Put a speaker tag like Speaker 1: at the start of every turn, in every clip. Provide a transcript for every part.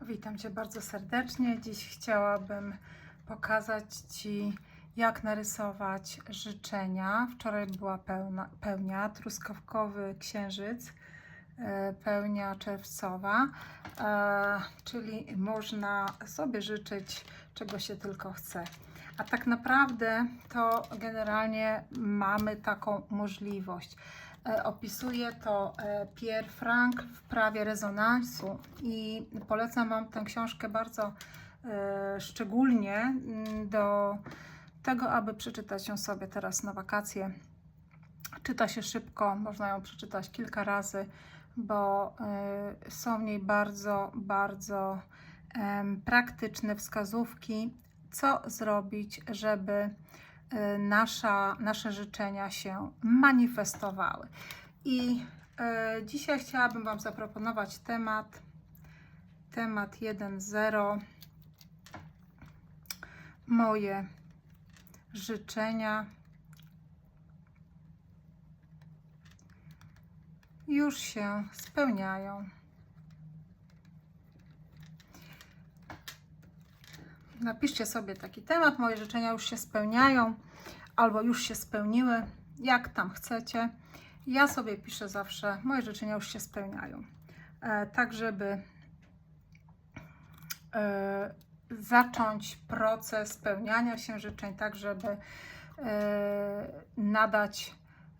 Speaker 1: Witam Cię bardzo serdecznie. Dziś chciałabym pokazać Ci, jak narysować życzenia. Wczoraj była pełnia, truskawkowy księżyc, pełnia czerwcowa, czyli można sobie życzyć, czego się tylko chce. A tak naprawdę to generalnie mamy taką możliwość. Opisuje to Pierre Frank w prawie rezonansu i polecam Wam tę książkę bardzo szczególnie do tego, aby przeczytać ją sobie teraz na wakacje. Czyta się szybko, można ją przeczytać kilka razy, bo są w niej bardzo praktyczne wskazówki, co zrobić, żeby nasze życzenia się manifestowały. I dzisiaj chciałabym Wam zaproponować temat 1.0. Moje życzenia już się spełniają. Napiszcie sobie taki temat, moje życzenia już się spełniają, albo już się spełniły, jak tam chcecie. Ja sobie piszę zawsze, moje życzenia już się spełniają. Tak, żeby zacząć proces spełniania się życzeń, tak, żeby nadać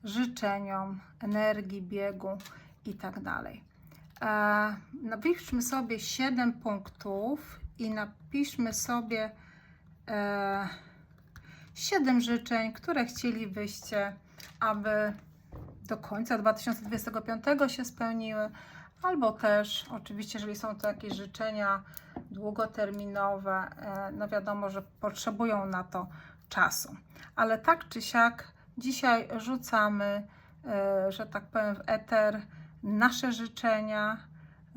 Speaker 1: życzeniom energii, biegu i tak dalej. Napiszmy sobie 7 punktów i napiszmy sobie 7 życzeń, które chcielibyście, aby do końca 2025 się spełniły, albo też oczywiście, jeżeli są to jakieś życzenia długoterminowe, no wiadomo, że potrzebują na to czasu, ale tak czy siak dzisiaj rzucamy, że tak powiem, w eter nasze życzenia.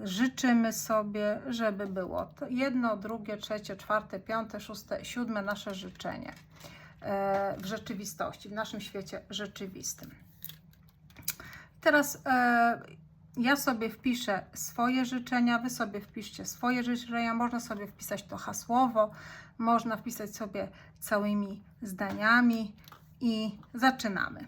Speaker 1: Życzymy sobie, żeby było to jedno, drugie, trzecie, czwarte, piąte, szóste, siódme nasze życzenie w rzeczywistości, w naszym świecie rzeczywistym. Teraz ja sobie wpiszę swoje życzenia, Wy sobie wpiszcie swoje życzenia, można sobie wpisać to hasłowo, można wpisać sobie całymi zdaniami i zaczynamy.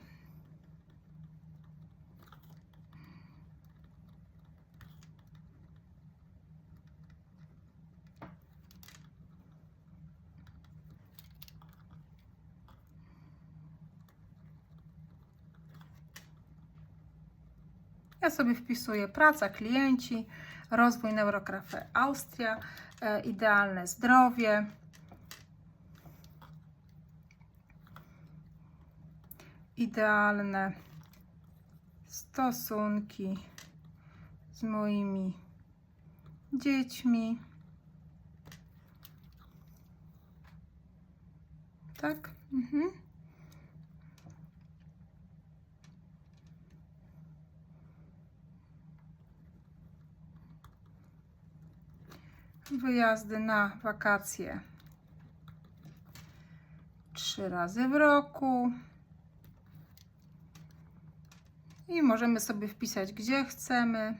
Speaker 1: Ja sobie wpisuję praca, klienci, rozwój Neurocafé Austria, idealne zdrowie, idealne stosunki z moimi dziećmi. Tak? Wyjazdy na wakacje 3 razy w roku. I możemy sobie wpisać, gdzie chcemy.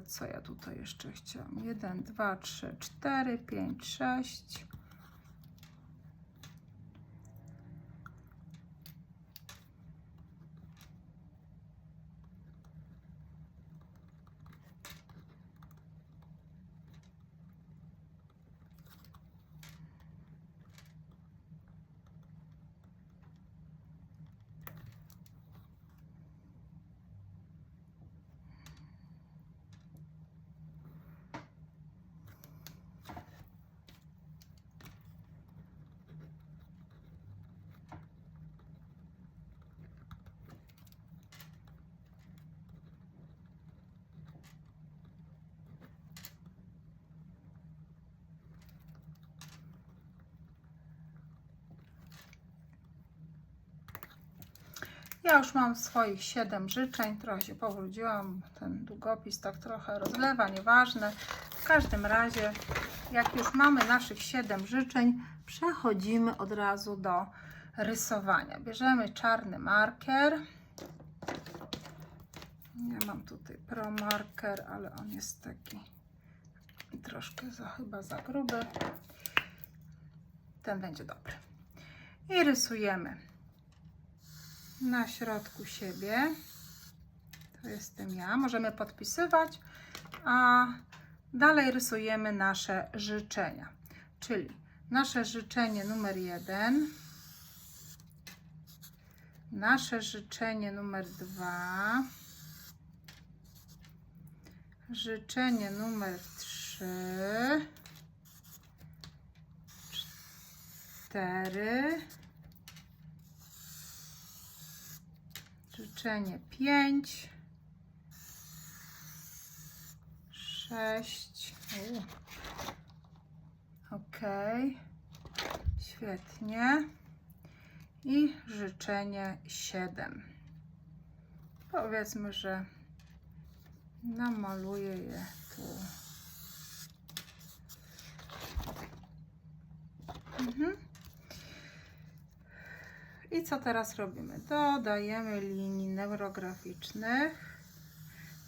Speaker 1: Co ja tutaj jeszcze chciałam? 1, 2, 3, 4, 5, 6. Ja już mam swoich 7 życzeń, trochę się powróciłam, ten długopis tak trochę rozlewa, nieważne. W każdym razie, jak już mamy naszych 7 życzeń, przechodzimy od razu do rysowania. Bierzemy czarny marker. Ja mam tutaj Pro Marker, ale on jest taki troszkę chyba za gruby. Ten będzie dobry. I rysujemy na środku siebie. To jestem ja. Możemy podpisywać, a dalej rysujemy nasze życzenia. Czyli nasze życzenie numer 1, nasze życzenie numer 2, życzenie numer 3, 4, życzenie 5, 6. Ok, świetnie. I życzenie 7. Powiedzmy, że namaluję je tu. I co teraz robimy? Dodajemy linii neurograficznych,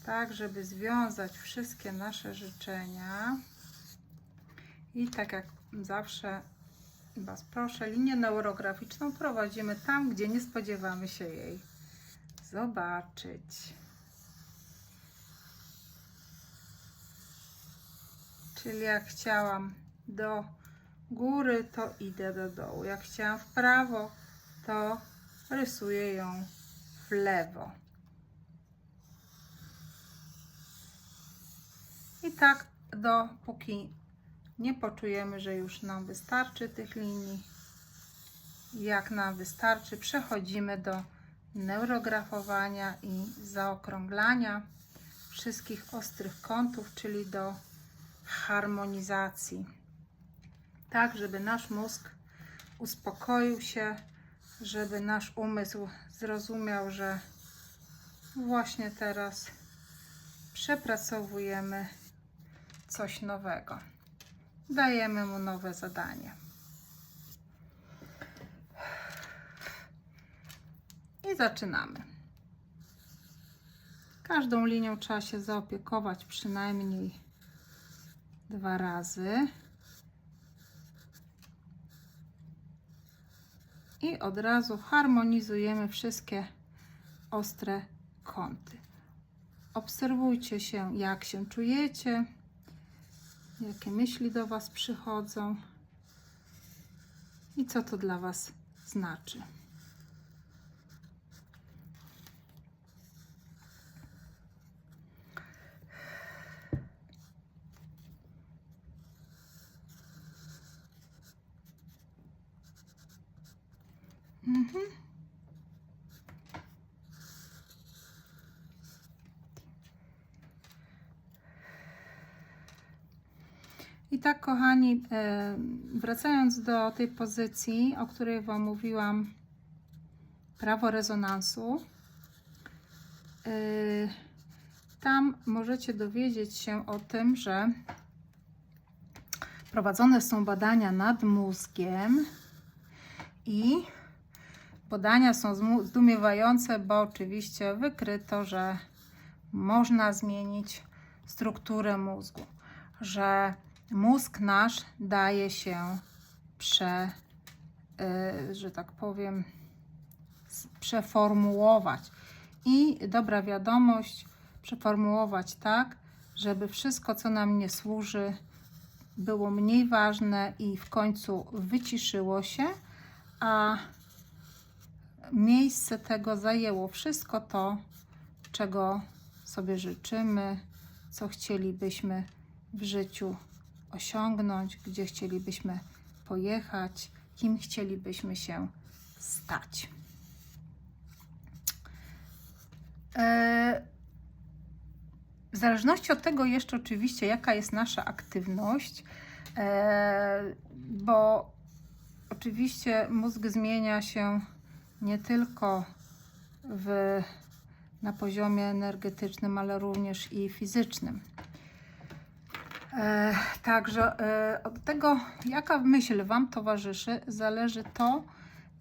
Speaker 1: tak żeby związać wszystkie nasze życzenia. I tak jak zawsze Was proszę, linię neurograficzną prowadzimy tam, gdzie nie spodziewamy się jej zobaczyć. Czyli jak chciałam do góry, to idę do dołu. Jak chciałam w prawo, to rysuję ją w lewo. I tak dopóki nie poczujemy, że już nam wystarczy tych linii. Jak nam wystarczy, przechodzimy do neurografowania i zaokrąglania wszystkich ostrych kątów, czyli do harmonizacji. Tak, żeby nasz mózg uspokoił się, żeby nasz umysł zrozumiał, że właśnie teraz przepracowujemy coś nowego. Dajemy mu nowe zadanie. I zaczynamy. Każdą linią trzeba się zaopiekować przynajmniej 2 razy. I od razu harmonizujemy wszystkie ostre kąty. Obserwujcie się, jak się czujecie, jakie myśli do Was przychodzą i co to dla Was znaczy. I tak, kochani, wracając do tej pozycji, o której Wam mówiłam, prawo rezonansu, tam możecie dowiedzieć się o tym, że prowadzone są badania nad mózgiem i badania są zdumiewające, bo oczywiście wykryto, że można zmienić strukturę mózgu, że mózg nasz daje się że tak powiem, przeformułować. I dobra wiadomość, przeformułować tak, żeby wszystko, co nam nie służy, było mniej ważne i w końcu wyciszyło się, a miejsce tego zajęło wszystko to, czego sobie życzymy, co chcielibyśmy w życiu osiągnąć, gdzie chcielibyśmy pojechać, kim chcielibyśmy się stać. W zależności od tego jeszcze oczywiście, jaka jest nasza aktywność, bo oczywiście mózg zmienia się nie tylko na poziomie energetycznym, ale również i fizycznym. Także od tego, jaka myśl Wam towarzyszy, zależy to,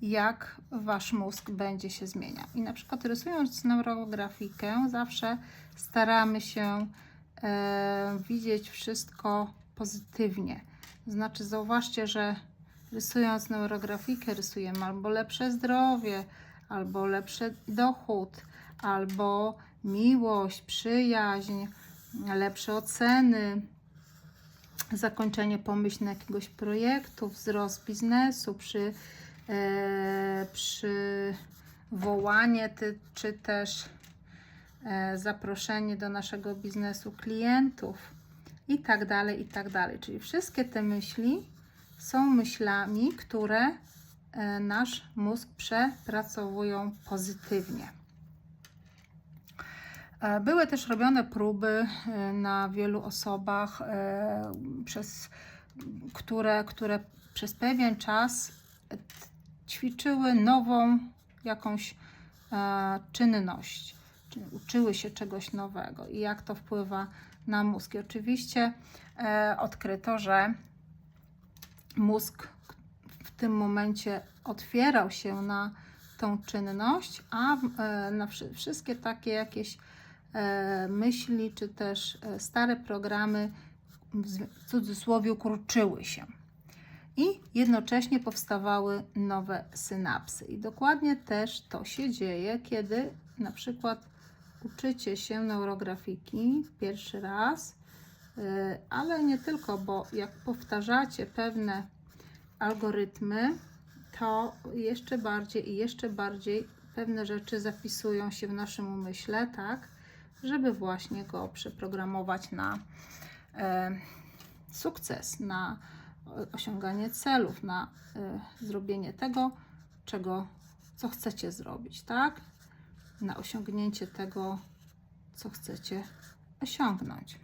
Speaker 1: jak Wasz mózg będzie się zmieniał. I na przykład rysując neurografikę, zawsze staramy się widzieć wszystko pozytywnie. Znaczy, zauważcie, że rysując neurografikę, rysujemy albo lepsze zdrowie, albo lepszy dochód, albo miłość, przyjaźń, lepsze oceny, zakończenie pomyślne jakiegoś projektu, wzrost biznesu, przywołanie czy też zaproszenie do naszego biznesu klientów i tak dalej, i tak dalej. Czyli wszystkie te myśli są myślami, które nasz mózg przepracowują pozytywnie. Były też robione próby na wielu osobach, które przez pewien czas ćwiczyły nową jakąś czynność, czyli uczyły się czegoś nowego i jak to wpływa na mózg. I oczywiście odkryto, że mózg w tym momencie otwierał się na tą czynność, a na wszystkie takie jakieś myśli, czy też stare programy w cudzysłowie kurczyły się. I jednocześnie powstawały nowe synapsy. I dokładnie też to się dzieje, kiedy na przykład uczycie się neurografiki pierwszy raz, ale nie tylko, bo jak powtarzacie pewne algorytmy, to jeszcze bardziej i jeszcze bardziej pewne rzeczy zapisują się w naszym umyśle, tak, żeby właśnie go przeprogramować na sukces, na osiąganie celów, na zrobienie tego, co chcecie zrobić, tak? Na osiągnięcie tego, co chcecie osiągnąć.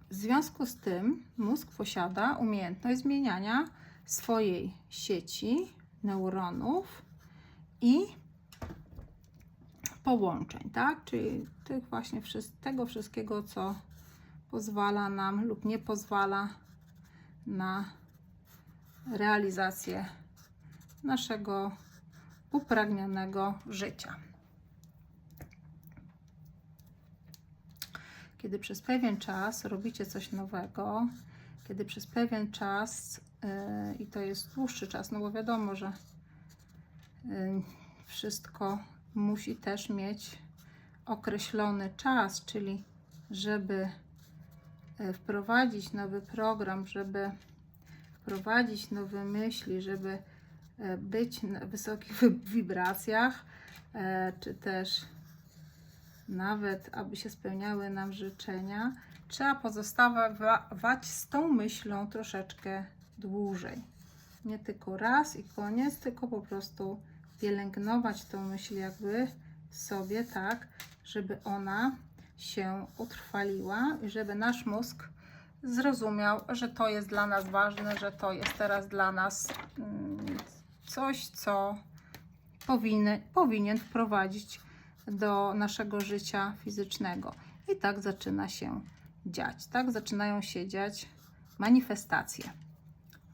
Speaker 1: W związku z tym mózg posiada umiejętność zmieniania swojej sieci neuronów i połączeń, tak? Czyli tych właśnie tego wszystkiego, co pozwala nam lub nie pozwala na realizację naszego upragnionego życia. Kiedy przez pewien czas robicie coś nowego, kiedy przez pewien czas, i to jest dłuższy czas, no bo wiadomo, że wszystko musi też mieć określony czas, czyli żeby wprowadzić nowy program, żeby wprowadzić nowe myśli, żeby być na wysokich wibracjach, czy też nawet, aby się spełniały nam życzenia, trzeba pozostawać z tą myślą troszeczkę dłużej. Nie tylko raz i koniec, tylko po prostu pielęgnować tą myśl jakby w sobie, tak, żeby ona się utrwaliła i żeby nasz mózg zrozumiał, że to jest dla nas ważne, że to jest teraz dla nas coś, co powinien wprowadzić do naszego życia fizycznego. I tak zaczyna się dziać. Tak zaczynają się dziać manifestacje.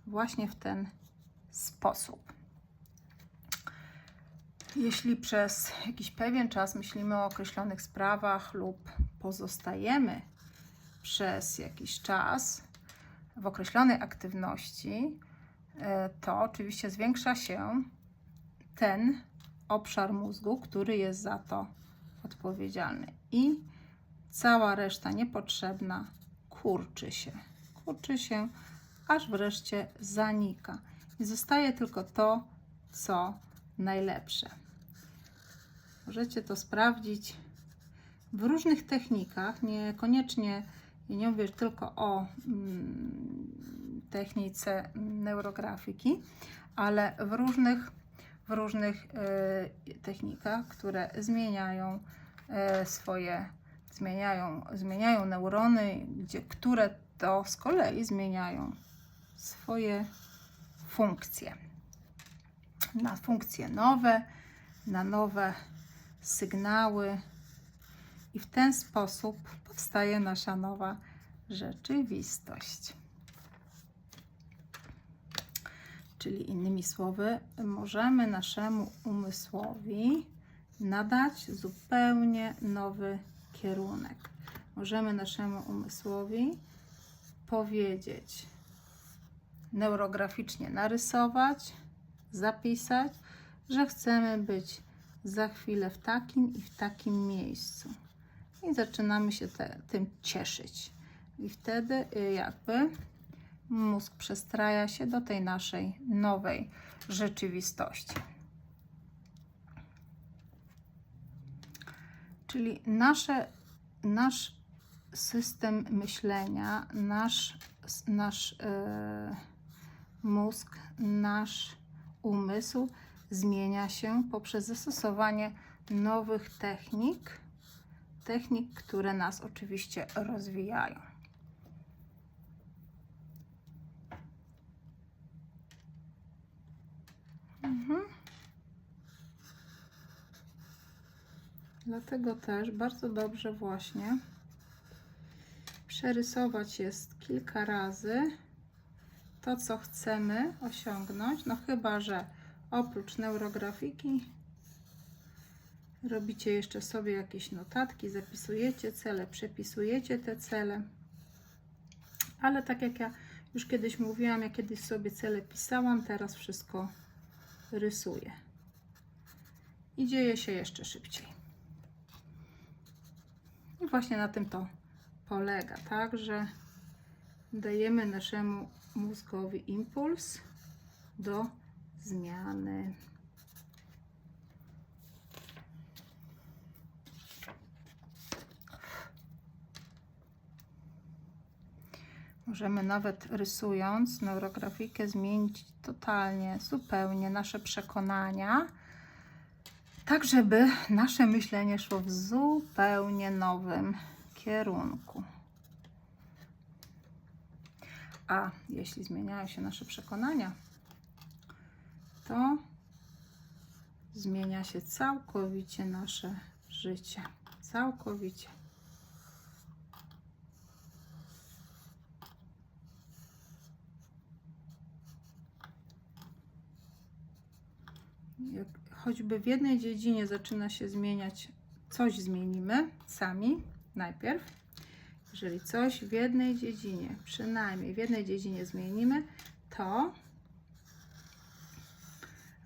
Speaker 1: Właśnie w ten sposób. Jeśli przez jakiś pewien czas myślimy o określonych sprawach lub pozostajemy przez jakiś czas w określonej aktywności, to oczywiście zwiększa się ten obszar mózgu, który jest za to odpowiedzialny i cała reszta niepotrzebna kurczy się, aż wreszcie zanika i zostaje tylko to, co najlepsze. Możecie to sprawdzić w różnych technikach, niekoniecznie, nie mówię tylko o technice neurografiki, ale w różnych technikach, które zmieniają neurony, które to z kolei zmieniają swoje funkcje. Na funkcje nowe, na nowe sygnały I w ten sposób powstaje nasza nowa rzeczywistość. Czyli innymi słowy, możemy naszemu umysłowi nadać zupełnie nowy kierunek. Możemy naszemu umysłowi powiedzieć, neurograficznie narysować, zapisać, że chcemy być za chwilę w takim i w takim miejscu. I zaczynamy się tym cieszyć. I wtedy jakby mózg przestraja się do tej naszej nowej rzeczywistości. Czyli nasz system myślenia, nasz mózg, nasz umysł zmienia się poprzez zastosowanie nowych technik, które nas oczywiście rozwijają. Dlatego też bardzo dobrze właśnie przerysować jest kilka razy to, co chcemy osiągnąć, no chyba że oprócz neurografiki robicie jeszcze sobie jakieś notatki, zapisujecie cele, przepisujecie te cele. Ale tak jak ja już kiedyś mówiłam, ja kiedyś sobie cele pisałam, teraz wszystko rysuję. I dzieje się jeszcze szybciej. I właśnie na tym to polega, tak, że dajemy naszemu mózgowi impuls do zmiany. Możemy nawet rysując neurografikę zmienić totalnie, zupełnie nasze przekonania, tak żeby nasze myślenie szło w zupełnie nowym kierunku. A jeśli zmieniają się nasze przekonania, to zmienia się całkowicie nasze życie. Całkowicie. Jak choćby w jednej dziedzinie zaczyna się zmieniać, coś zmienimy sami najpierw. Jeżeli coś w jednej dziedzinie, przynajmniej w jednej dziedzinie zmienimy, to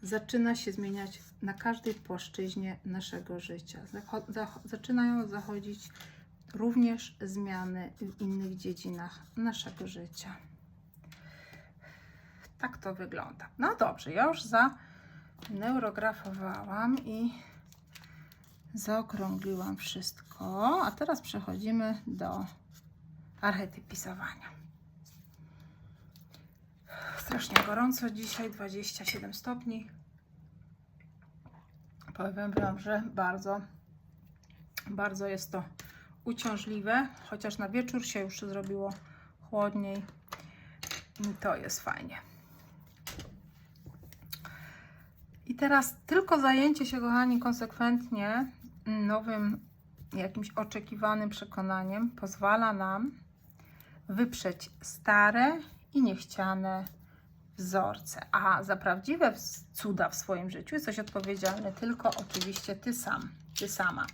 Speaker 1: zaczyna się zmieniać na każdej płaszczyźnie naszego życia. Zaczynają zachodzić również zmiany w innych dziedzinach naszego życia. Tak to wygląda. No dobrze, ja już zaneurografowałam i zaokrągliłam wszystko, a teraz przechodzimy do archetypizowania. Strasznie gorąco dzisiaj, 27 stopni. Powiem Wam, że bardzo jest to uciążliwe, chociaż na wieczór się już zrobiło chłodniej. To jest fajnie. I teraz tylko zajęcie się, kochani, konsekwentnie nowym, jakimś oczekiwanym przekonaniem pozwala nam wyprzeć stare i niechciane wzorce. A za prawdziwe cuda w swoim życiu jesteś odpowiedzialny tylko oczywiście ty sam, ty sama.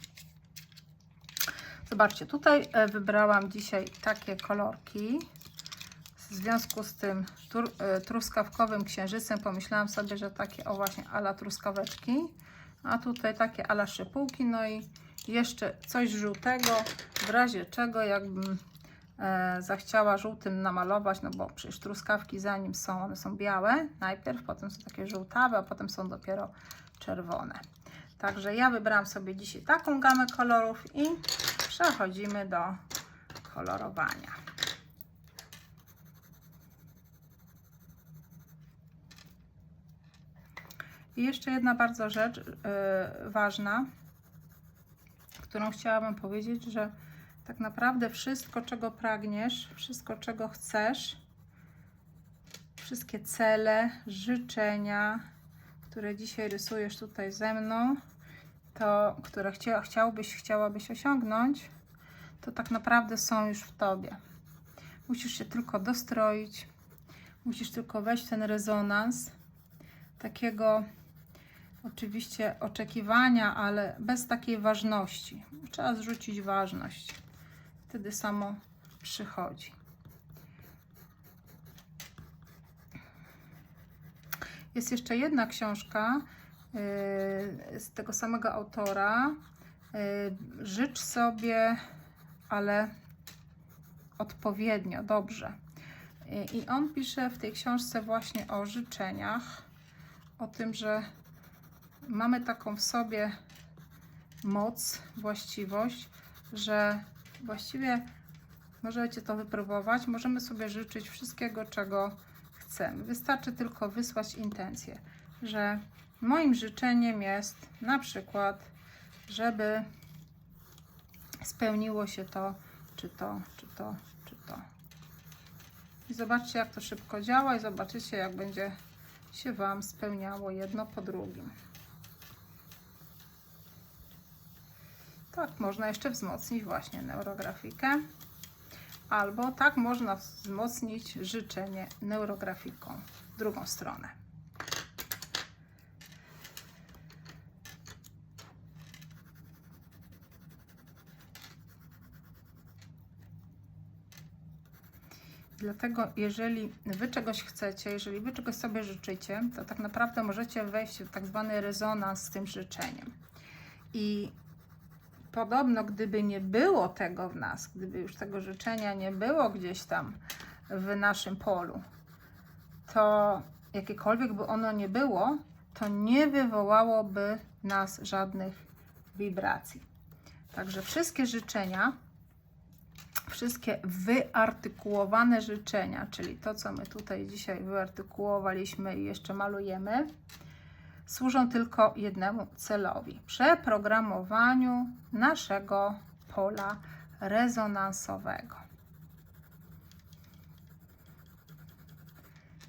Speaker 1: Zobaczcie, tutaj wybrałam dzisiaj takie kolorki. W związku z tym truskawkowym księżycem pomyślałam sobie, że takie o właśnie ala truskaweczki, a tutaj takie ala szypułki, no i jeszcze coś żółtego, w razie czego jakbym zachciała żółtym namalować, no bo przecież truskawki zanim są, one są białe najpierw, potem są takie żółtawe, a potem są dopiero czerwone. Także ja wybrałam sobie dzisiaj taką gamę kolorów i przechodzimy do kolorowania. I jeszcze jedna bardzo rzecz ważna, którą chciałabym powiedzieć, że tak naprawdę wszystko, czego pragniesz, wszystko, czego chcesz, wszystkie cele, życzenia, które dzisiaj rysujesz tutaj ze mną, które chciałabyś osiągnąć, to tak naprawdę są już w Tobie. Musisz się tylko dostroić, musisz tylko wejść w ten rezonans takiego oczywiście oczekiwania, ale bez takiej ważności. Trzeba zrzucić ważność. Wtedy samo przychodzi. Jest jeszcze jedna książka z tego samego autora. Życz sobie, ale odpowiednio, dobrze. I on pisze w tej książce właśnie o życzeniach, o tym, że mamy taką w sobie moc, właściwość, że właściwie możecie to wypróbować, możemy sobie życzyć wszystkiego, czego chcemy. Wystarczy tylko wysłać intencję, że moim życzeniem jest na przykład, żeby spełniło się to, czy to, czy to, czy to. I zobaczcie, jak to szybko działa i zobaczycie, jak będzie się Wam spełniało jedno po drugim. Tak można jeszcze wzmocnić właśnie neurografikę. Albo tak można wzmocnić życzenie neurografiką w drugą stronę. Dlatego jeżeli Wy czegoś chcecie, jeżeli Wy czegoś sobie życzycie, to tak naprawdę możecie wejść w tak zwany rezonans z tym życzeniem. I podobno, gdyby nie było tego w nas, gdyby już tego życzenia nie było gdzieś tam w naszym polu, to jakiekolwiek by ono nie było, to nie wywołałoby nas żadnych wibracji. Także wszystkie życzenia, wszystkie wyartykułowane życzenia, czyli to, co my tutaj dzisiaj wyartykułowaliśmy i jeszcze malujemy, służą tylko jednemu celowi: przeprogramowaniu naszego pola rezonansowego.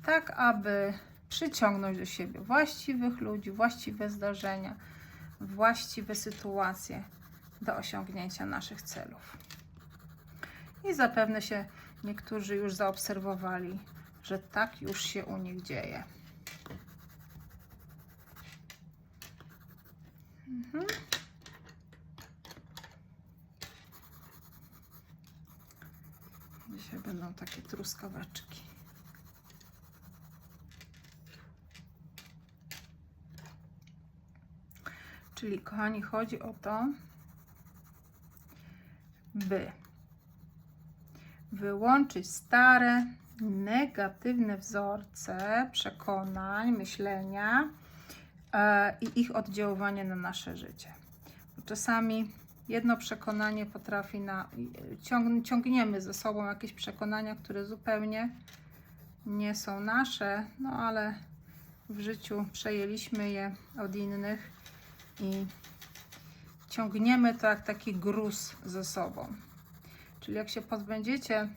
Speaker 1: Tak, aby przyciągnąć do siebie właściwych ludzi, właściwe zdarzenia, właściwe sytuacje do osiągnięcia naszych celów. I zapewne się niektórzy już zaobserwowali, że tak już się u nich dzieje. Dzisiaj będą takie truskaweczki. Czyli, kochani, chodzi o to, by wyłączyć stare, negatywne wzorce przekonań, myślenia i ich oddziaływanie na nasze życie. Bo czasami jedno przekonanie potrafi ciągniemy ze sobą jakieś przekonania, które zupełnie nie są nasze, no ale w życiu przejęliśmy je od innych i ciągniemy to jak taki gruz ze sobą. Czyli jak się pozbędziecie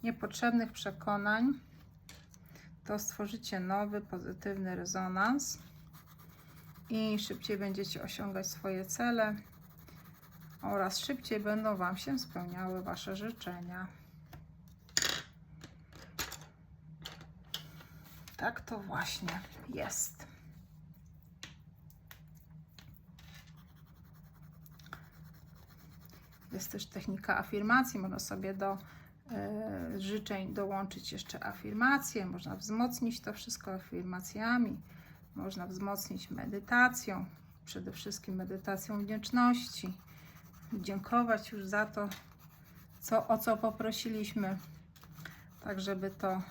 Speaker 1: niepotrzebnych przekonań, to stworzycie nowy, pozytywny rezonans i szybciej będziecie osiągać swoje cele oraz szybciej będą Wam się spełniały Wasze życzenia. Tak to właśnie jest. Jest też technika afirmacji. Można sobie do życzeń dołączyć jeszcze afirmacje. Można wzmocnić to wszystko afirmacjami. Można wzmocnić medytacją. Przede wszystkim medytacją wdzięczności. Dziękować już za to, o co poprosiliśmy. Tak, żeby to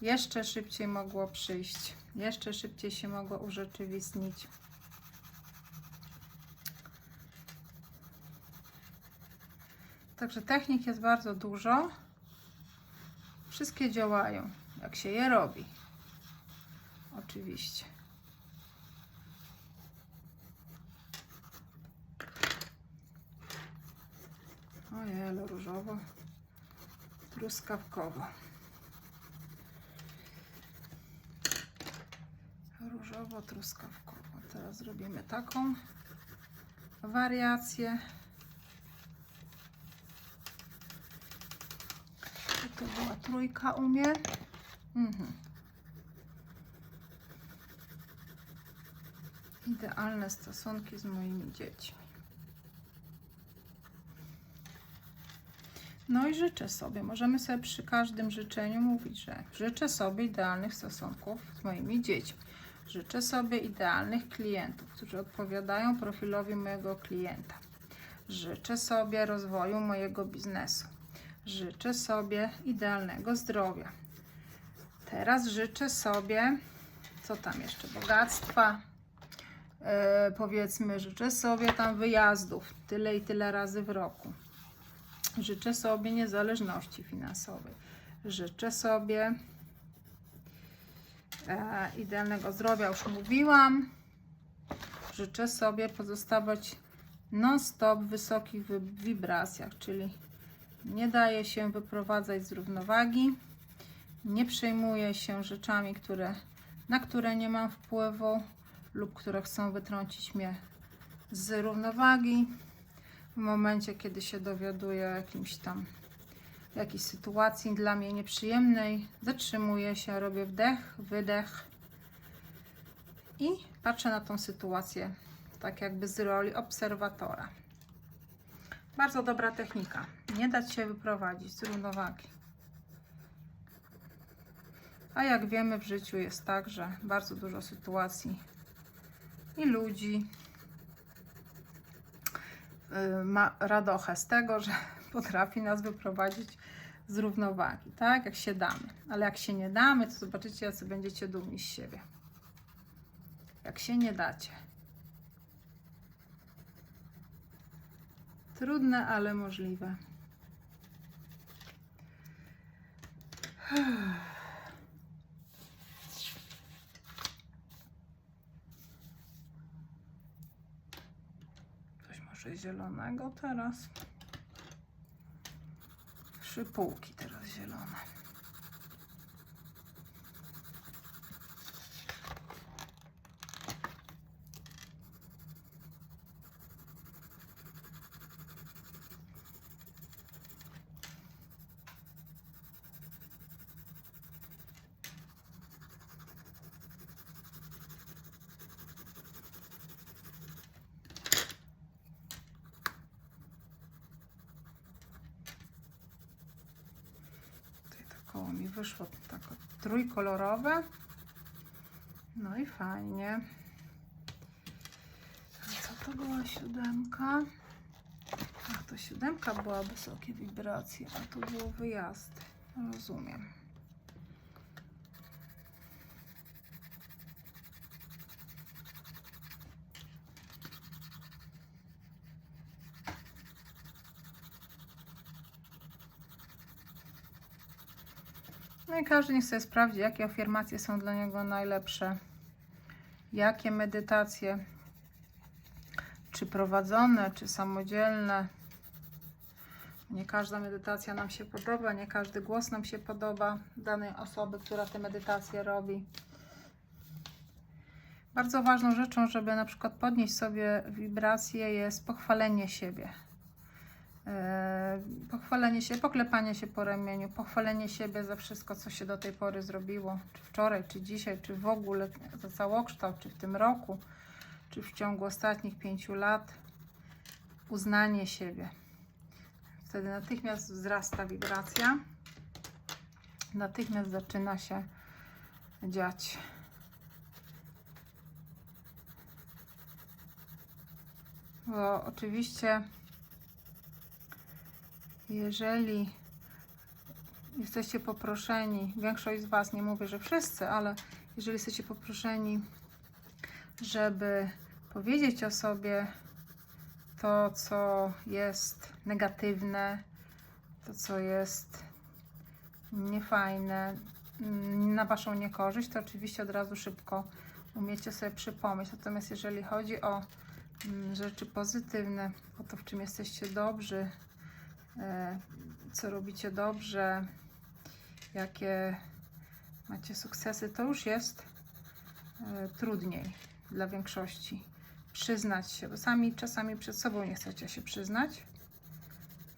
Speaker 1: jeszcze szybciej mogło przyjść. Jeszcze szybciej się mogło urzeczywistnić. Także technik jest bardzo dużo. Wszystkie działają, jak się je robi. Oczywiście. Ojej, różowo, truskawkowo. Różowo, truskawkowo. Teraz zrobimy taką wariacje. To była trójka u mnie. Idealne stosunki z moimi dziećmi. No i życzę sobie, możemy sobie przy każdym życzeniu mówić, że życzę sobie idealnych stosunków z moimi dziećmi. Życzę sobie idealnych klientów, którzy odpowiadają profilowi mojego klienta. Życzę sobie rozwoju mojego biznesu. Życzę sobie idealnego zdrowia. Teraz życzę sobie, co tam jeszcze, bogactwa. Powiedzmy, życzę sobie tam wyjazdów tyle i tyle razy w roku. Życzę sobie niezależności finansowej. Życzę sobie idealnego zdrowia, już mówiłam. Życzę sobie pozostawać non-stop w wysokich wibracjach, czyli nie daję się wyprowadzać z równowagi, nie przejmuję się rzeczami, na które nie mam wpływu lub które chcą wytrącić mnie z równowagi. W momencie, kiedy się dowiaduję o jakiejś sytuacji dla mnie nieprzyjemnej, zatrzymuję się, robię wdech, wydech i patrzę na tą sytuację tak jakby z roli obserwatora. Bardzo dobra technika. Nie dać się wyprowadzić z równowagi. A jak wiemy, w życiu jest tak, że bardzo dużo sytuacji i ludzi ma radochę z tego, że potrafi nas wyprowadzić z równowagi, tak? Jak się damy. Ale jak się nie damy, to zobaczycie, jacy będziecie dumni z siebie. Jak się nie dacie. Trudne, ale możliwe. Coś może zielonego teraz. Szypułki teraz zielone. Koło mi wyszło tak trójkolorowe. No i fajnie. A co to była siódemka? Ach, to siódemka była wysokie wibracje, a to było wyjazdy. Rozumiem. No i każdy niech sobie sprawdzi, jakie afirmacje są dla niego najlepsze. Jakie medytacje, czy prowadzone, czy samodzielne. Nie każda medytacja nam się podoba, nie każdy głos nam się podoba danej osoby, która te medytacje robi. Bardzo ważną rzeczą, żeby na przykład podnieść sobie wibrację, jest pochwalenie siebie. Pochwalenie się, poklepanie się po ramieniu, pochwalenie siebie za wszystko, co się do tej pory zrobiło, czy wczoraj, czy dzisiaj, czy w ogóle za całokształt, czy w tym roku, czy w ciągu ostatnich 5 lat. Uznanie siebie. Wtedy natychmiast wzrasta wibracja, natychmiast zaczyna się dziać. Bo oczywiście, jeżeli jesteście poproszeni, większość z Was, nie mówię, że wszyscy, ale jeżeli jesteście poproszeni, żeby powiedzieć o sobie to, co jest negatywne, to, co jest niefajne, na Waszą niekorzyść, to oczywiście od razu szybko umiecie sobie przypomnieć. Natomiast jeżeli chodzi o rzeczy pozytywne, o to, w czym jesteście dobrzy, co robicie dobrze, jakie macie sukcesy, to już jest trudniej dla większości przyznać się, bo sami czasami przed sobą nie chcecie się przyznać,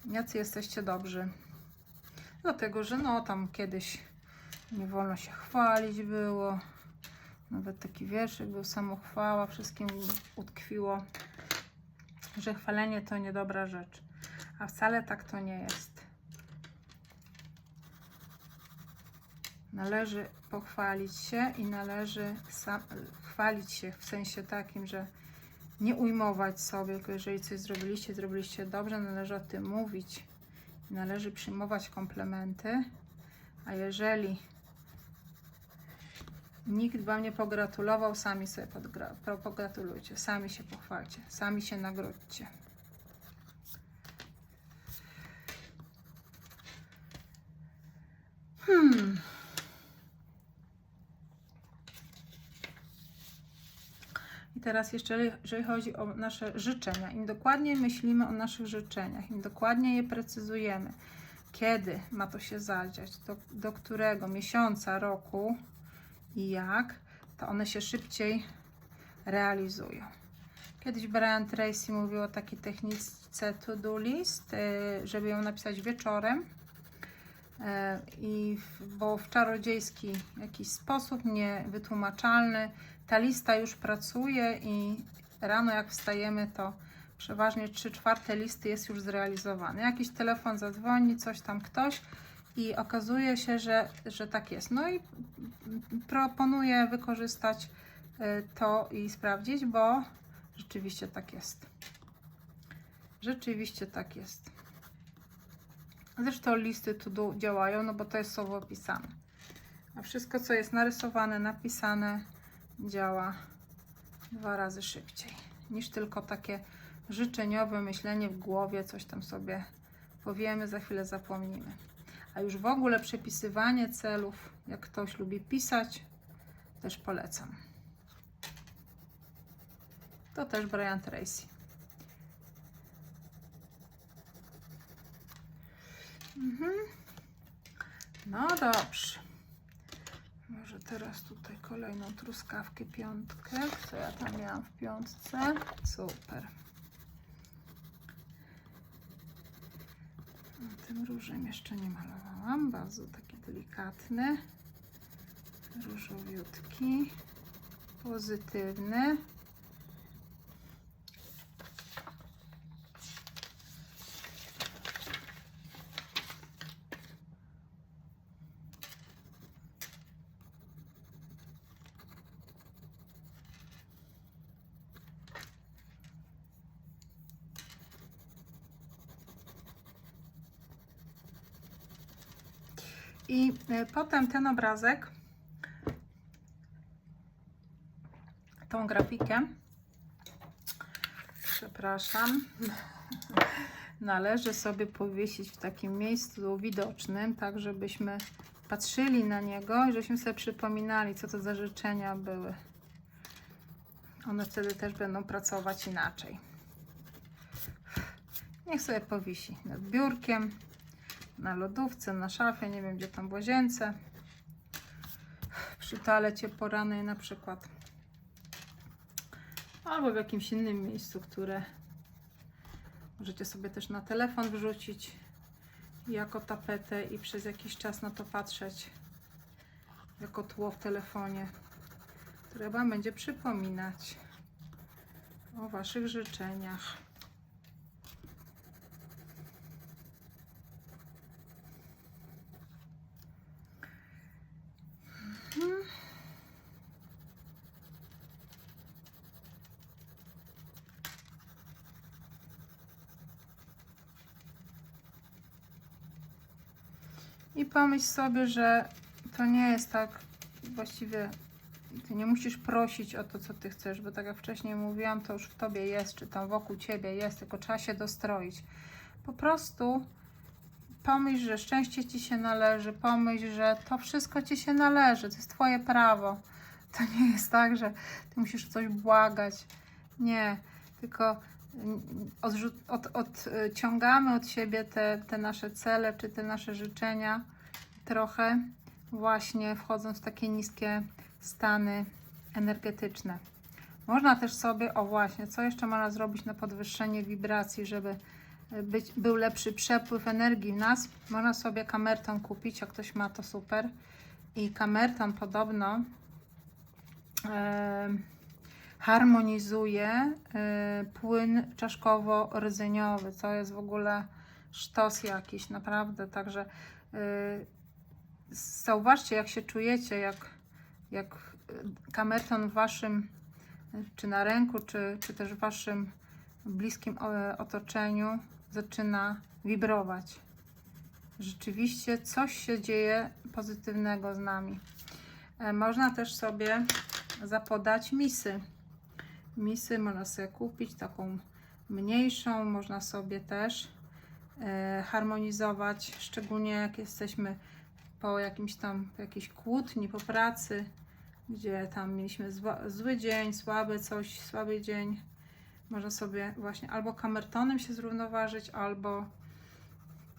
Speaker 1: jacy jesteście dobrzy. Dlatego, że no tam kiedyś nie wolno się chwalić było. Nawet taki wierszyk był, samochwała, wszystkim utkwiło, że chwalenie to niedobra rzecz. A wcale tak to nie jest. Należy pochwalić się i należy chwalić się w sensie takim, że nie ujmować sobie, tylko jeżeli coś zrobiliście dobrze, należy o tym mówić. Należy przyjmować komplementy, a jeżeli nikt Wam nie pogratulował, sami sobie pogratulujcie, sami się pochwalcie, sami się nagrodźcie. I teraz jeszcze, jeżeli chodzi o nasze życzenia, im dokładniej myślimy o naszych życzeniach, im dokładniej je precyzujemy, kiedy ma to się zadziać, do którego miesiąca, roku i jak, to one się szybciej realizują. Kiedyś Brian Tracy mówił o takiej technice to-do list, żeby ją napisać wieczorem, bo w czarodziejski jakiś sposób niewytłumaczalny ta lista już pracuje i rano jak wstajemy, to przeważnie 3/4 listy jest już zrealizowany. Jakiś telefon zadzwoni, coś tam ktoś i okazuje się, że tak jest. No i proponuję wykorzystać to i sprawdzić, bo rzeczywiście tak jest. Rzeczywiście tak jest. Zresztą listy to-do działają, no bo to jest słowo opisane. A wszystko, co jest narysowane, napisane, działa 2 razy szybciej niż tylko takie życzeniowe myślenie w głowie, coś tam sobie powiemy, za chwilę zapomnimy. A już w ogóle przepisywanie celów, jak ktoś lubi pisać, też polecam. To też Brian Tracy. No dobrze. Może teraz tutaj kolejną truskawkę, 5. Co ja tam miałam w 5? Super. Tym różem jeszcze nie malowałam. Bardzo taki delikatny, różowiutki, pozytywny. I potem ten obrazek, tą grafikę, przepraszam, należy sobie powiesić w takim miejscu widocznym, tak żebyśmy patrzyli na niego i żebyśmy sobie przypominali, co to za życzenia były. One wtedy też będą pracować inaczej. Niech sobie powisi nad biurkiem, na lodówce, na szafie, nie wiem gdzie tam w łazience, przy toalecie porannej na przykład, albo w jakimś innym miejscu, które możecie sobie też na telefon wrzucić jako tapetę i przez jakiś czas na to patrzeć jako tło w telefonie, które Wam będzie przypominać o Waszych życzeniach. I pomyśl sobie, że to nie jest tak, właściwie Ty nie musisz prosić o to, co Ty chcesz, bo tak jak wcześniej mówiłam, to już w Tobie jest, czy tam wokół Ciebie jest, tylko trzeba się dostroić. Po prostu pomyśl, że szczęście Ci się należy, pomyśl, że to wszystko Ci się należy, to jest Twoje prawo. To nie jest tak, że Ty musisz coś błagać. Nie, tylko odciągamy od siebie te nasze cele, czy te nasze życzenia trochę, właśnie wchodząc w takie niskie stany energetyczne. Można też sobie, o właśnie, co jeszcze można zrobić na podwyższenie wibracji, żeby był lepszy przepływ energii w nas. Można sobie kamerton kupić, jak ktoś ma, to super. I kamerton podobno harmonizuje płyn czaszkowo-rdzeniowy, co jest w ogóle sztos jakiś, naprawdę. Także zauważcie, jak się czujecie, jak kamerton w waszym, czy na ręku, czy też w waszym bliskim otoczeniu zaczyna wibrować. Rzeczywiście coś się dzieje pozytywnego z nami. Można też sobie zapodać misy. Misy można sobie kupić, taką mniejszą, można sobie też harmonizować, szczególnie jak jesteśmy po jakimś tam, po jakiejś kłótni, po pracy, gdzie tam mieliśmy zły dzień, słaby dzień. Można sobie właśnie albo kamertonem się zrównoważyć, albo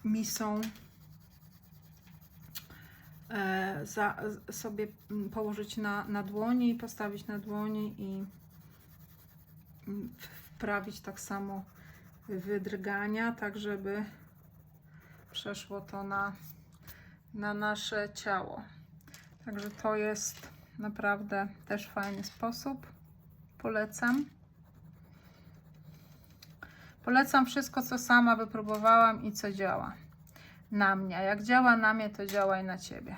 Speaker 1: misą sobie położyć na dłoni, postawić na dłoni i wprawić tak samo wydrgania, tak żeby przeszło to na nasze ciało. Także to jest naprawdę też fajny sposób. Polecam. Polecam wszystko, co sama wypróbowałam i co działa na mnie. A jak działa na mnie, to działa i na Ciebie.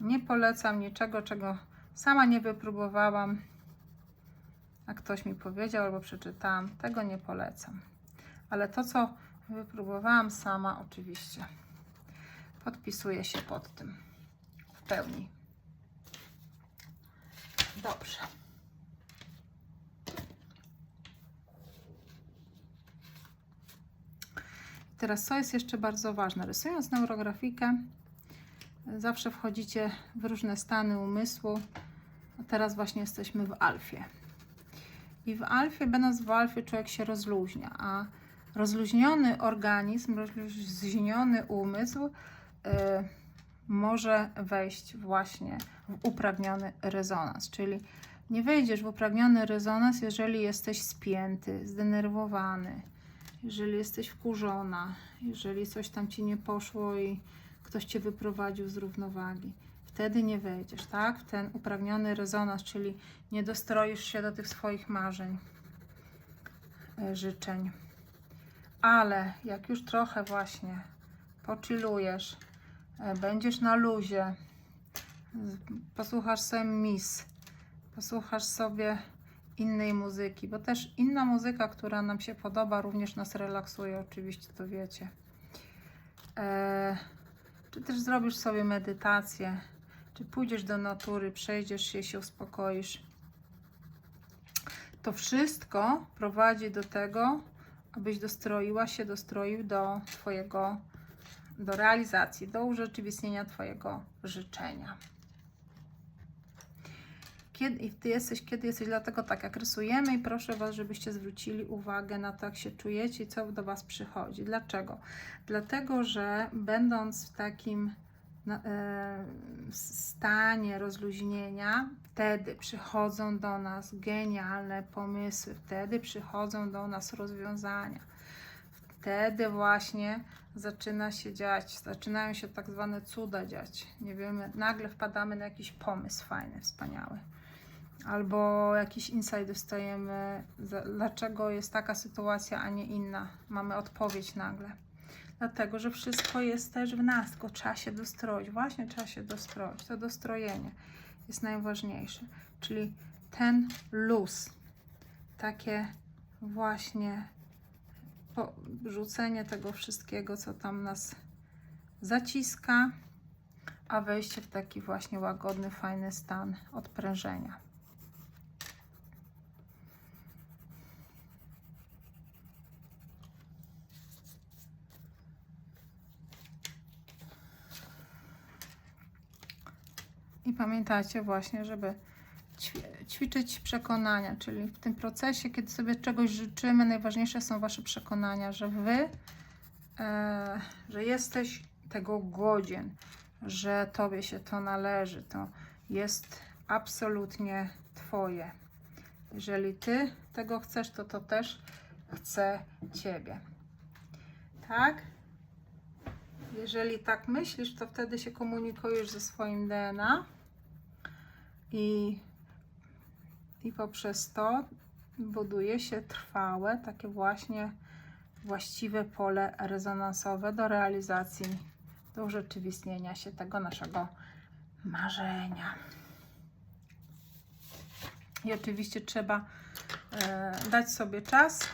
Speaker 1: Nie polecam niczego, czego sama nie wypróbowałam, a ktoś mi powiedział albo przeczytałam. Tego nie polecam. Ale to, co wypróbowałam sama, oczywiście podpisuję się pod tym w pełni. Dobrze. Teraz co jest jeszcze bardzo ważne? Rysując neurografikę, zawsze wchodzicie w różne stany umysłu. A teraz właśnie jesteśmy w alfie. I w alfie, będąc w alfie, człowiek się rozluźnia, a rozluźniony organizm, rozluźniony umysł może wejść właśnie w uprawniony rezonans. Czyli nie wejdziesz w uprawniony rezonans, jeżeli jesteś spięty, zdenerwowany, jeżeli jesteś wkurzona, jeżeli coś tam ci nie poszło i ktoś cię wyprowadził z równowagi. Wtedy nie wejdziesz, tak? W ten uprawniony rezonans, czyli nie dostroisz się do tych swoich marzeń, życzeń. Ale jak już trochę właśnie pochillujesz, będziesz na luzie, posłuchasz sobie posłuchasz sobie innej muzyki, bo też inna muzyka, która nam się podoba, również nas relaksuje, oczywiście to wiecie. Czy też zrobisz sobie medytację, czy pójdziesz do natury, przejdziesz się uspokoisz. To wszystko prowadzi do tego, abyś dostroił do realizacji, do urzeczywistnienia Twojego życzenia. Kiedy jesteś, dlatego tak jak rysujemy i proszę Was, żebyście zwrócili uwagę na to, jak się czujecie i co do Was przychodzi. Dlaczego? Dlatego, że będąc w takim stanie rozluźnienia, wtedy przychodzą do nas genialne pomysły, wtedy przychodzą do nas rozwiązania. Wtedy właśnie zaczynają się tak zwane cuda dziać. Nie wiemy, nagle wpadamy na jakiś pomysł fajny, wspaniały. Albo jakiś insight dostajemy, dlaczego jest taka sytuacja, a nie inna. Mamy odpowiedź nagle. Dlatego, że wszystko jest też w nas, tylko trzeba się dostroić. Właśnie trzeba się dostroić. To dostrojenie jest najważniejsze. Czyli ten luz, takie właśnie rzucenie tego wszystkiego, co tam nas zaciska, a wejście w taki właśnie łagodny, fajny stan odprężenia. I pamiętajcie właśnie, żeby ćwiczyć przekonania, czyli w tym procesie, kiedy sobie czegoś życzymy, najważniejsze są Wasze przekonania, że Wy, że jesteś tego godzien, że Tobie się to należy, to jest absolutnie Twoje. Jeżeli Ty tego chcesz, to też chce Ciebie. Tak? Jeżeli tak myślisz, to wtedy się komunikujesz ze swoim DNA i poprzez to buduje się trwałe, takie właśnie właściwe pole rezonansowe do realizacji, do urzeczywistnienia się tego naszego marzenia. I oczywiście trzeba dać sobie czas,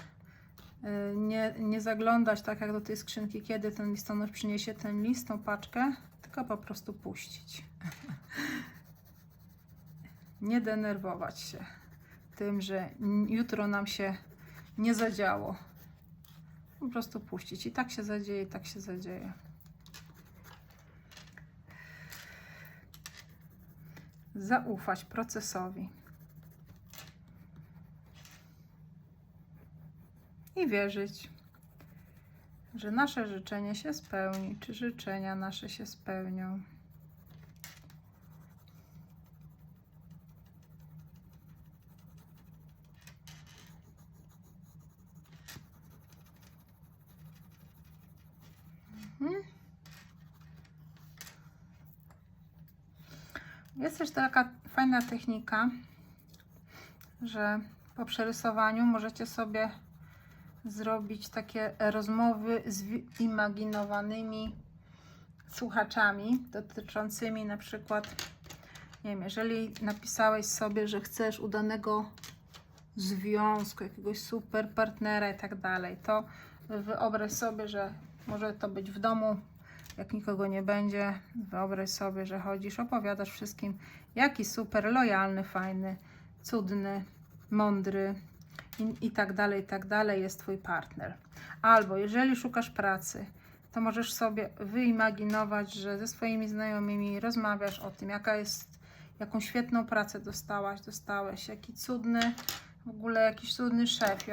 Speaker 1: nie zaglądać tak jak do tej skrzynki, kiedy ten listonosz przyniesie ten list, tą paczkę, tylko po prostu puścić. Nie denerwować się tym, że jutro nam się nie zadziało. Po prostu puścić. I tak się zadzieje, i tak się zadzieje. Zaufać procesowi. I wierzyć, że nasze życzenie się spełni, czy życzenia nasze się spełnią. Jest też taka fajna technika, że po przerysowaniu możecie sobie zrobić takie rozmowy z wyimaginowanymi słuchaczami dotyczącymi na przykład, nie wiem, jeżeli napisałeś sobie, że chcesz udanego związku, jakiegoś super partnera i tak dalej, to wyobraź sobie, że może to być w domu, jak nikogo nie będzie, wyobraź sobie, że chodzisz, opowiadasz wszystkim, jaki super, lojalny, fajny, cudny, mądry i tak dalej jest Twój partner. Albo jeżeli szukasz pracy, to możesz sobie wyimaginować, że ze swoimi znajomymi rozmawiasz o tym, jaką świetną pracę dostałeś, jaki cudny, w ogóle jakiś cudny szef,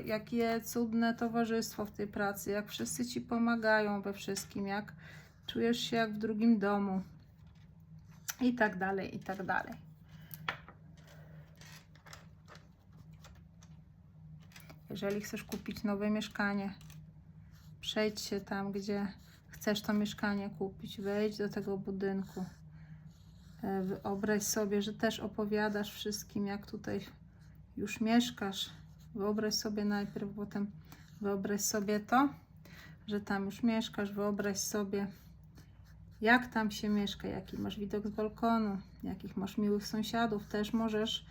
Speaker 1: jakie cudne towarzystwo w tej pracy, jak wszyscy Ci pomagają we wszystkim, jak czujesz się jak w drugim domu i tak dalej, i tak dalej. Jeżeli chcesz kupić nowe mieszkanie, przejdź się tam, gdzie chcesz to mieszkanie kupić, wejdź do tego budynku, wyobraź sobie, że też opowiadasz wszystkim, jak tutaj już mieszkasz. Wyobraź sobie najpierw, potem wyobraź sobie to, że tam już mieszkasz, wyobraź sobie, jak tam się mieszka, jaki masz widok z balkonu, jakich masz miłych sąsiadów. Też możesz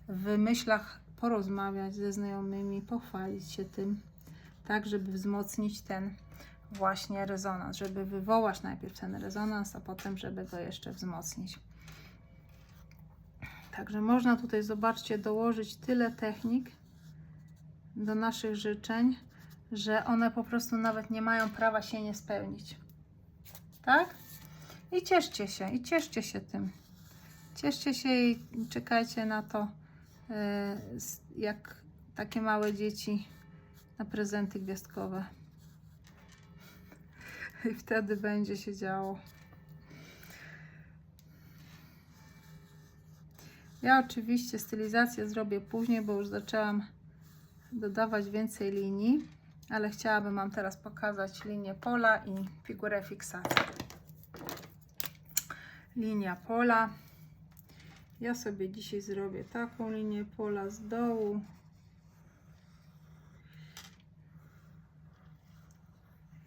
Speaker 1: w myślach porozmawiać ze znajomymi, pochwalić się tym, tak, żeby wzmocnić ten właśnie rezonans, żeby wywołać najpierw ten rezonans, a potem, żeby go jeszcze wzmocnić. Także można tutaj, zobaczcie, dołożyć tyle technik do naszych życzeń, że one po prostu nawet nie mają prawa się nie spełnić. Tak? I cieszcie się tym. Cieszcie się i czekajcie na to, jak takie małe dzieci na prezenty gwiazdkowe. I wtedy będzie się działo. Ja oczywiście stylizację zrobię później, bo już zaczęłam dodawać więcej linii, ale chciałabym Wam teraz pokazać linię pola i figurę fiksacji. Linia pola. Ja sobie dzisiaj zrobię taką linię pola z dołu.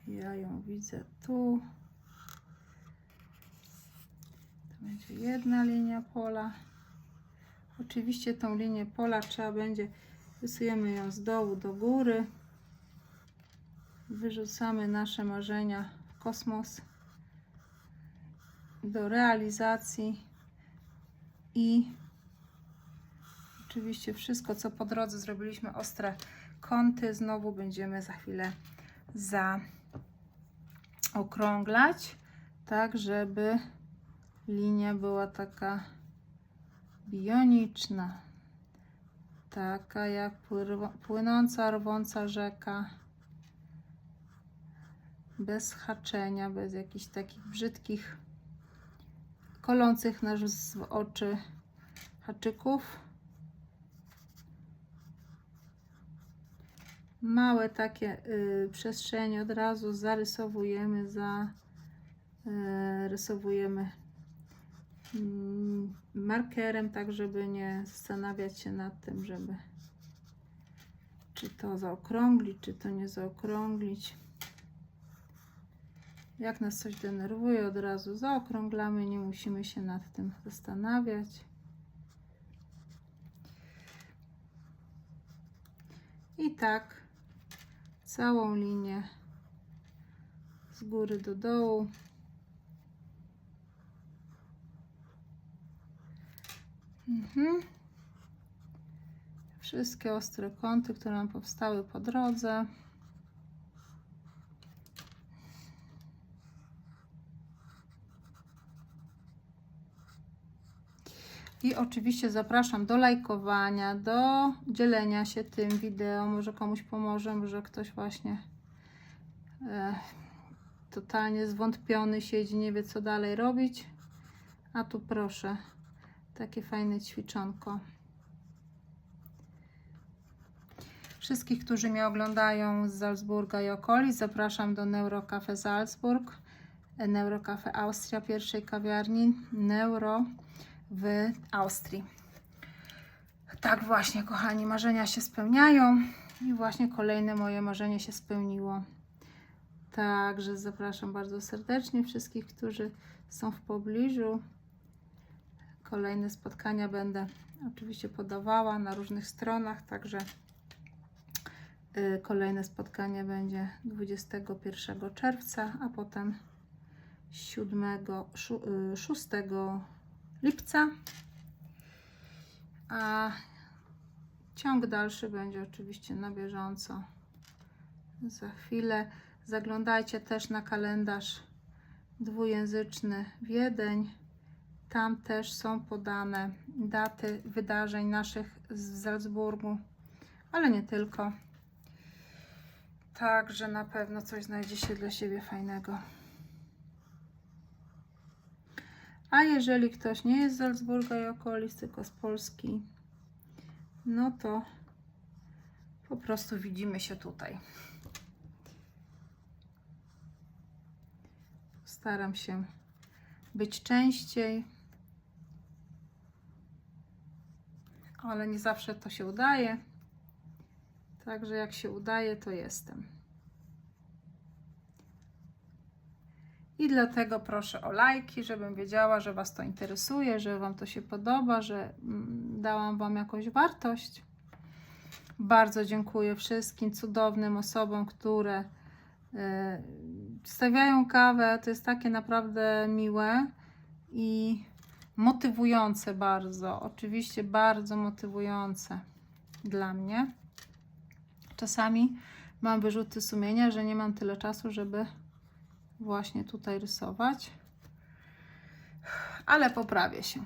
Speaker 1: Ja ją widzę tu. To będzie jedna linia pola. Oczywiście tą linię pola trzeba będzie, rysujemy ją z dołu do góry. Wyrzucamy nasze marzenia w kosmos do realizacji i oczywiście wszystko, co po drodze zrobiliśmy, ostre kąty, znowu będziemy za chwilę zaokrąglać, tak żeby linia była taka bioniczna, taka jak płynąca, rwąca rzeka, bez haczenia, bez jakichś takich brzydkich kolących nas w oczy haczyków. Małe takie przestrzenie od razu zarysowujemy, rysowujemy markerem, tak żeby nie zastanawiać się nad tym, żeby czy to zaokrąglić, czy to nie zaokrąglić. Jak nas coś denerwuje, od razu zaokrąglamy, nie musimy się nad tym zastanawiać. I tak całą linię z góry do dołu. Wszystkie ostre kąty, które nam powstały po drodze. I oczywiście zapraszam do lajkowania, do dzielenia się tym wideo. Może komuś pomoże, może ktoś właśnie totalnie zwątpiony siedzi, nie wie co dalej robić. A tu proszę, takie fajne ćwiczonko. Wszystkich, którzy mnie oglądają z Salzburga i okolic, zapraszam do Neurocafe Salzburg, Neurocafe Austria, pierwszej kawiarni Neuro w Austrii. Tak właśnie, kochani, marzenia się spełniają i właśnie kolejne moje marzenie się spełniło. Także zapraszam bardzo serdecznie wszystkich, którzy są w pobliżu. Kolejne spotkania będę oczywiście podawała na różnych stronach, także kolejne spotkanie będzie 21 czerwca, a potem 6 lipca. A ciąg dalszy będzie oczywiście na bieżąco za chwilę. Zaglądajcie też na kalendarz dwujęzyczny Wiedeń. Tam też są podane daty wydarzeń naszych z Salzburgu, ale nie tylko. Także na pewno coś znajdzie się dla siebie fajnego. A jeżeli ktoś nie jest z Salzburga i okolic, tylko z Polski, no to po prostu widzimy się tutaj. Staram się być częściej, ale nie zawsze to się udaje. Także jak się udaje, to jestem. I dlatego proszę o lajki, żebym wiedziała, że Was to interesuje, że Wam to się podoba, że dałam Wam jakąś wartość. Bardzo dziękuję wszystkim cudownym osobom, które stawiają kawę. To jest takie naprawdę miłe i motywujące bardzo. Oczywiście bardzo motywujące dla mnie. Czasami mam wyrzuty sumienia, że nie mam tyle czasu, żeby właśnie tutaj rysować, ale poprawię się.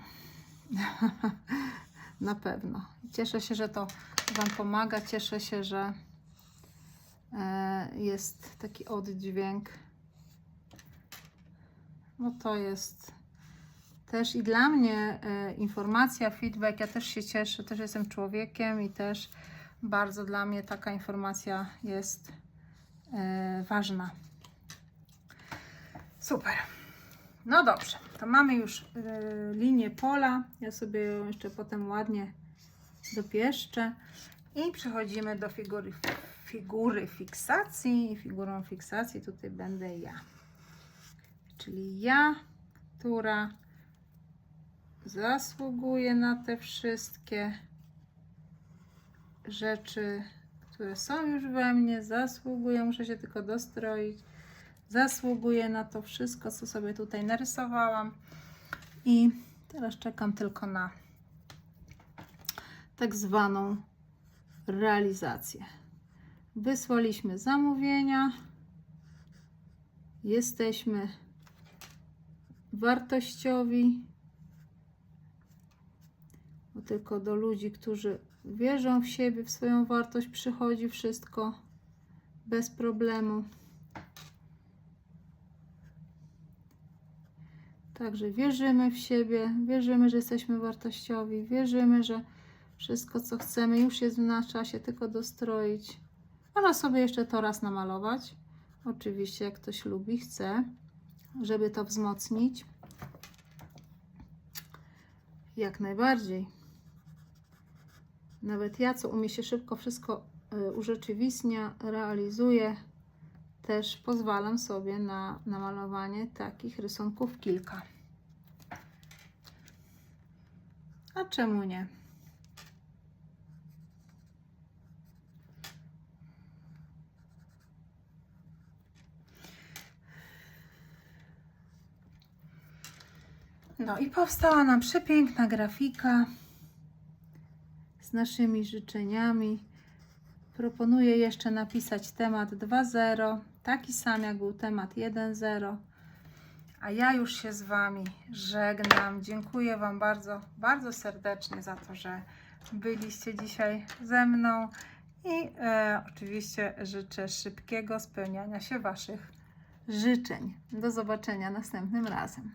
Speaker 1: Na pewno. Cieszę się, że to Wam pomaga. Cieszę się, że jest taki oddźwięk. No to jest też i dla mnie informacja, feedback. Ja też się cieszę, też jestem człowiekiem i też bardzo dla mnie taka informacja jest ważna. Super. No dobrze, to mamy już linię pola. Ja sobie ją jeszcze potem ładnie dopieszczę i przechodzimy do figury fiksacji. Figurą fiksacji tutaj będę ja. Czyli ja, która zasługuje na te wszystkie rzeczy, które są już we mnie, zasługuję, muszę się tylko dostroić, zasługuję na to wszystko, co sobie tutaj narysowałam i teraz czekam tylko na tak zwaną realizację. Wysłaliśmy zamówienia, jesteśmy wartościowi, bo tylko do ludzi, którzy wierzą w siebie, w swoją wartość, przychodzi wszystko bez problemu. Także wierzymy w siebie, wierzymy, że jesteśmy wartościowi, wierzymy, że wszystko, co chcemy, już jest w nas, trzeba się tylko dostroić. Można sobie jeszcze to raz namalować. Oczywiście, jak ktoś lubi, chce, żeby to wzmocnić. Jak najbardziej. Nawet ja, co umie się szybko wszystko urzeczywistnia, realizuję, też pozwalam sobie na namalowanie takich rysunków kilka. A czemu nie? No i powstała nam przepiękna grafika z naszymi życzeniami. Proponuję jeszcze napisać temat 2.0, taki sam jak był temat 1.0. A ja już się z Wami żegnam. Dziękuję Wam bardzo, bardzo serdecznie za to, że byliście dzisiaj ze mną i oczywiście życzę szybkiego spełniania się Waszych życzeń. Do zobaczenia następnym razem.